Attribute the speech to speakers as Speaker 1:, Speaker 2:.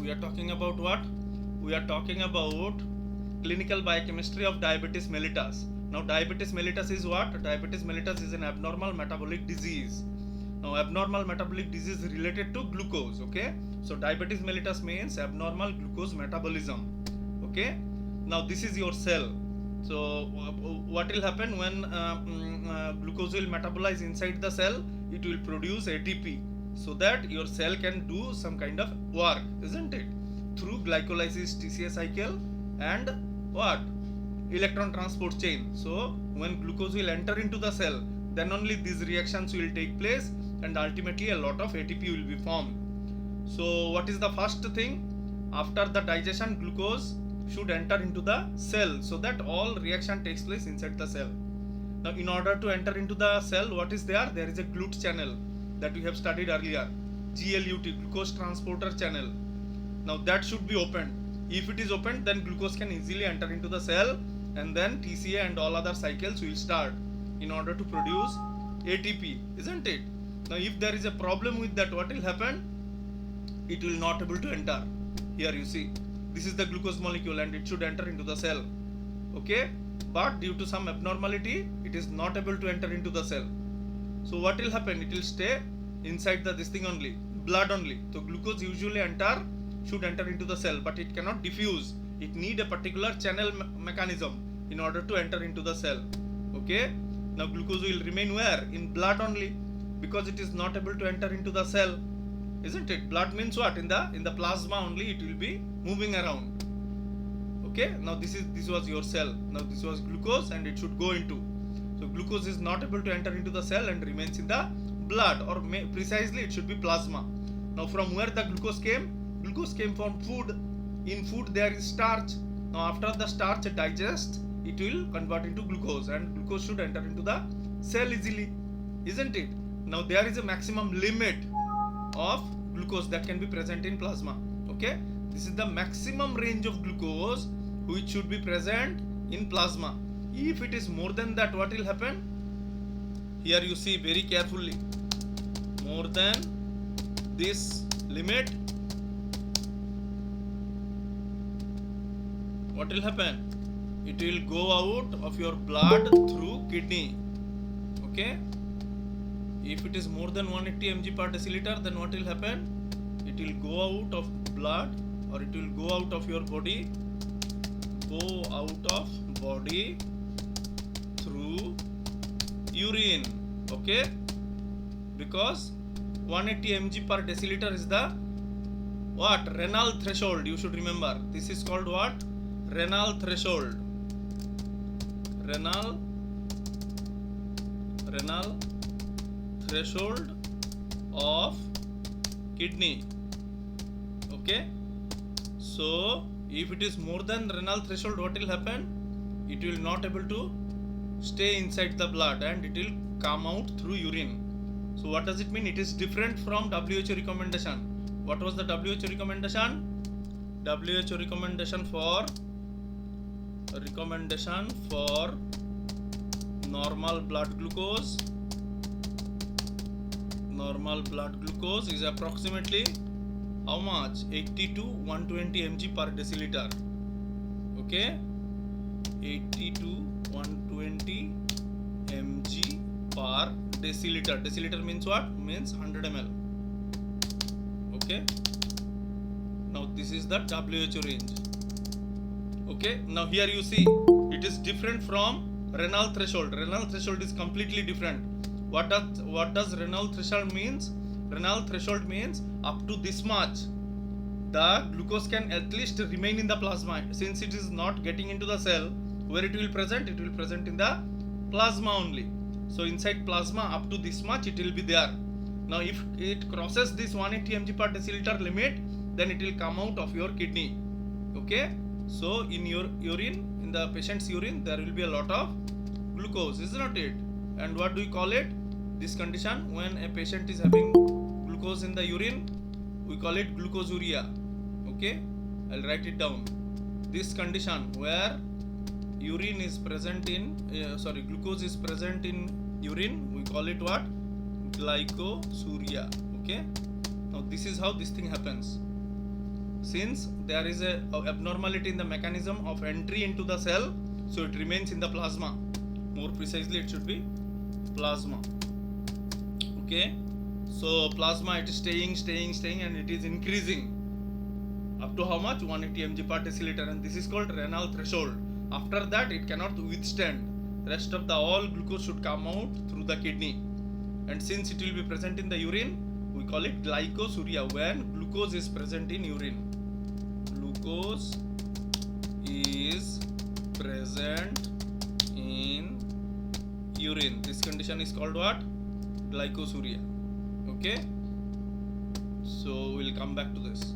Speaker 1: we are talking about what? We are talking about clinical biochemistry of diabetes mellitus. Now diabetes mellitus is what? Diabetes mellitus is an abnormal metabolic disease. Now abnormal metabolic disease related to glucose. Okay, so diabetes mellitus means abnormal glucose metabolism. Okay, now this is your cell. So what will happen when glucose will metabolize inside the cell? It will produce ATP, so that your cell can do some kind of work, isn't it? Through glycolysis, TCA cycle, and what? Electron transport chain. So when glucose will enter into the cell, then only these reactions will take place, and ultimately a lot of ATP will be formed. So what is the first thing? After the digestion, glucose should enter into the cell, so that all reaction takes place inside the cell. Now in order to enter into the cell, what is there? There is a GLUT channel that we have studied earlier, GLUT, glucose transporter channel. Now that should be opened. If it is opened, then glucose can easily enter into the cell, and then TCA and all other cycles will start in order to produce ATP, isn't it? Now if there is a problem with that, what will happen? It will not able to enter. Here you see, this is the glucose molecule and it should enter into the cell. Okay, but due to some abnormality, it is not able to enter into the cell. So what will happen? It will stay inside the this thing only, blood only. So glucose usually should enter into the cell, but it cannot diffuse. It need a particular channel mechanism in order to enter into the cell. Okay, now glucose will remain where? In blood only, because it is not able to enter into the cell, isn't it? Blood means what? In the plasma only it will be moving around. Okay, now this was your cell. Now this was glucose and it should go into. So glucose is not able to enter into the cell and remains in the blood, or precisely it should be plasma. Now from where the glucose came? Glucose came from food. In food there is starch. Now after the starch digests, it will convert into glucose, and glucose should enter into the cell easily, isn't it? Now there is a maximum limit of glucose that can be present in plasma. Okay, this is the maximum range of glucose which should be present in plasma. If it is more than that, what will happen? Here you see very carefully, more than this limit, what will happen? It will go out of your blood through kidney. Okay, if it is more than 180 mg per deciliter, then what will happen? It will go out of blood, or it will go out of your body, through urine. Okay, because 180 mg per deciliter is the what? Renal threshold. You should remember, this is called what? Renal threshold. Renal threshold of kidney. Okay, so if it is more than renal threshold, what will happen? It will not able to stay inside the blood and it will come out through urine. So what does it mean? It is different from WHO recommendation. What was the WHO recommendation? WHO recommendation for normal blood glucose. Normal blood glucose is approximately how much? 80 to 120 mg per deciliter. Okay, 80 to 120 mg per deciliter. Deciliter means what? Means 100 ml. Okay, now this is the WHO range. Okay, now here you see it is different from renal threshold. Renal threshold is completely different. What does renal threshold means? Renal threshold means up to this much the glucose can at least remain in the plasma. Since it is not getting into the cell, where it will present? It will present in the plasma only. So inside plasma up to this much it will be there. Now if it crosses this 180 mg per deciliter limit, then it will come out of your kidney. Okay, so in your urine, in the patient's urine, there will be a lot of glucose, is not it? And what do we call it? This condition, when a patient is having glucose in the urine, we call it glucosuria. Okay, I'll write it down. This condition where urine is present in glucose is present in urine, we call it what? Glycosuria. Okay, now this is how this thing happens. since there is a abnormality in the mechanism of entry into the cell, so it remains in the plasma. More precisely, it should be plasma. Okay, so plasma, it is staying, and it is increasing up to how much? 180 mg per deciliter, and this is called renal threshold. After that, it cannot withstand. Rest of the all glucose should come out through the kidney, and since it will be present in the urine, we call it glycosuria. When glucose is present in urine, glucose is present in urine, this condition is called what? Glycosuria. Okay, so we'll come back to this.